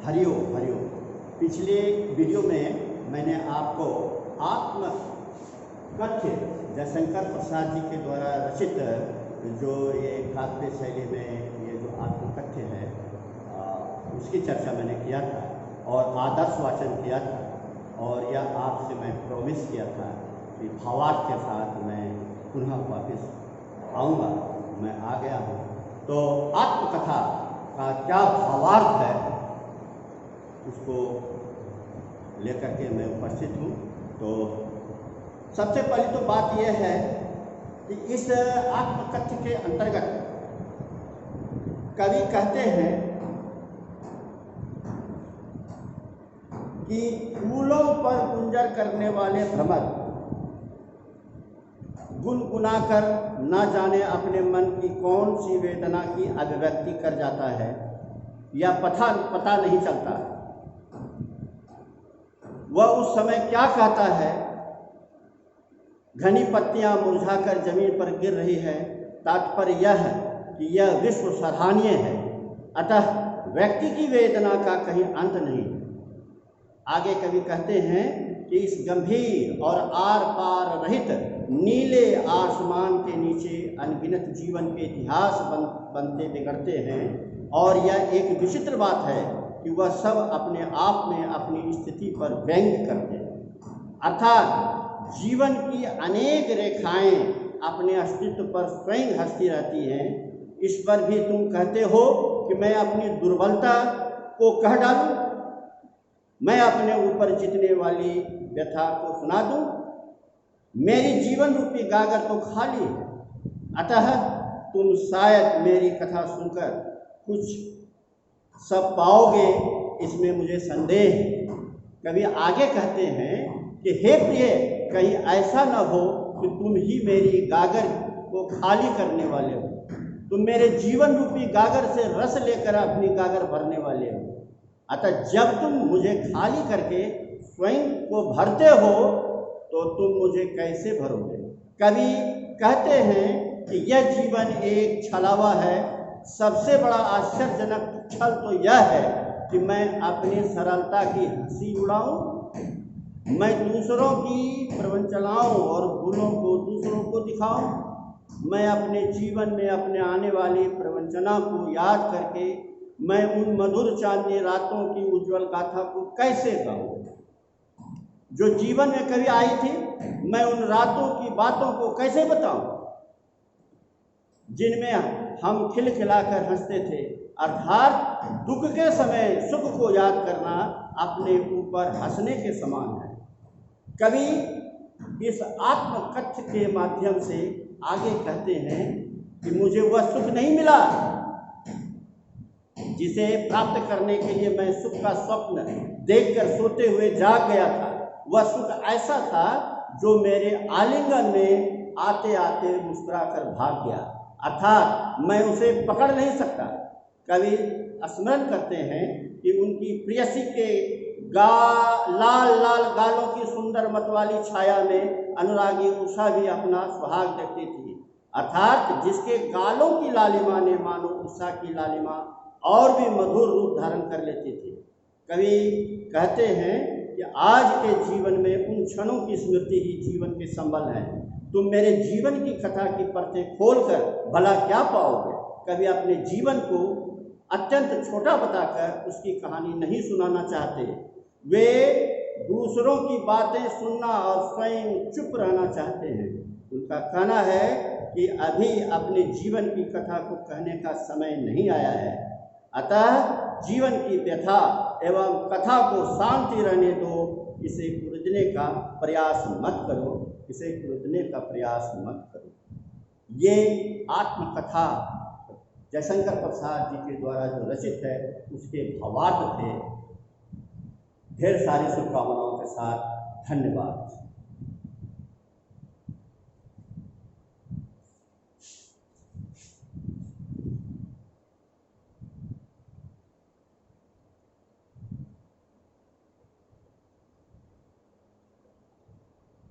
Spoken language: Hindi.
हरिओम हरिओम। पिछले वीडियो में मैंने आपको आत्मकथ्य जयशंकर प्रसाद जी के द्वारा रचित जो ये काव्य शैली में ये जो आत्मकथ्य है उसकी चर्चा मैंने किया था और आदर्श वाचन किया था, और यह आपसे मैं प्रॉमिस किया था कि भावार्थ के साथ मैं पुनः वापस आऊँगा। मैं आ गया हूँ। तो आत्मकथा का क्या भावार्थ है उसको लेकर के मैं उपस्थित हूँ। तो सबसे पहली तो बात यह है कि इस आत्मकथ्य के अंतर्गत कवि कहते हैं कि फूलों पर गुंजर करने वाले भ्रमर गुनगुनाकर न जाने अपने मन की कौन सी वेदना की अभिव्यक्ति कर जाता है, या पता नहीं चलता। वह उस समय क्या कहता है। घनी पत्तियां मुरझाकर जमीन पर गिर रही है। तात्पर्य यह है कि यह विश्व सराहनीय है, अतः व्यक्ति की वेदना का कहीं अंत नहीं। आगे कवि कहते हैं कि इस गंभीर और आर पार रहित नीले आसमान के नीचे अनगिनत जीवन के इतिहास बनते बिगड़ते हैं, और यह एक विचित्र बात है कि वह सब अपने आप में अपनी स्थिति पर व्यंग्य करते हैं। अर्थात जीवन की अनेक रेखाएं अपने अस्तित्व पर स्वयं हंसती रहती हैं। इस पर भी तुम कहते हो कि मैं अपनी दुर्बलता को कह डालूं, मैं अपने ऊपर जीतने वाली व्यथा को सुना दूं। मेरी जीवन रूपी गागर तो खाली है, अतः तुम शायद मेरी कथा सुनकर कुछ सब पाओगे, इसमें मुझे संदेह है। कभी आगे कहते हैं कि हे प्रिय, कहीं ऐसा न हो कि तुम ही मेरी गागर को खाली करने वाले हो। तुम मेरे जीवन रूपी गागर से रस लेकर अपनी गागर भरने वाले हो। अतः जब तुम मुझे खाली करके स्वयं को भरते हो तो तुम मुझे कैसे भरोगे। कवि कहते हैं कि यह जीवन एक छलावा है। सबसे बड़ा आश्चर्यजनक छल तो यह है कि मैं अपनी सरलता की हंसी उड़ाऊं, मैं दूसरों की प्रवंचनाओं और भूलों को दूसरों को दिखाऊं। मैं अपने जीवन में अपने आने वाली प्रवंचना को याद करके मैं उन मधुर चांदनी रातों की उज्जवल गाथा को कैसे गाऊं जो जीवन में कभी आई थी। मैं उन रातों की बातों को कैसे बताऊं जिनमें हम खिलखिलाकर हंसते थे। अर्थात दुख के समय सुख को याद करना अपने ऊपर हंसने के समान है। कवि इस आत्मकथ्य के माध्यम से आगे कहते हैं कि मुझे वह सुख नहीं मिला जिसे प्राप्त करने के लिए मैं सुख का स्वप्न देखकर सोते हुए जाग गया था। वह सुख ऐसा था जो मेरे आलिंगन में आते आते मुस्कुराकर भाग गया, अर्थात मैं उसे पकड़ नहीं सकता। कवि स्मरण करते हैं कि उनकी प्रेयसी के लाल लाल गालों की सुंदर मतवाली छाया में अनुरागी उषा भी अपना सुहाग देखती थी। अर्थात जिसके गालों की लालिमा ने मानो उषा की लालिमा और भी मधुर रूप धारण कर लेती थी। कवि कहते हैं कि आज के जीवन में उन क्षणों की स्मृति ही जीवन के संबल है। तुम मेरे जीवन की कथा की परतें खोलकर भला क्या पाओगे। कभी अपने जीवन को अत्यंत छोटा बताकर उसकी कहानी नहीं सुनाना चाहते। वे दूसरों की बातें सुनना और स्वयं चुप रहना चाहते हैं। उनका कहना है कि अभी अपने जीवन की कथा को कहने का समय नहीं आया है, अतः जीवन की व्यथा एवं कथा को शांति रहने दो। इसे कुरदने का प्रयास मत करो, इसे कुरदने का प्रयास मत करो। ये आत्मकथा जयशंकर प्रसाद जी के द्वारा जो रचित है उसके भावार्थ थे। ढेर सारी शुभकामनाओं के साथ धन्यवाद।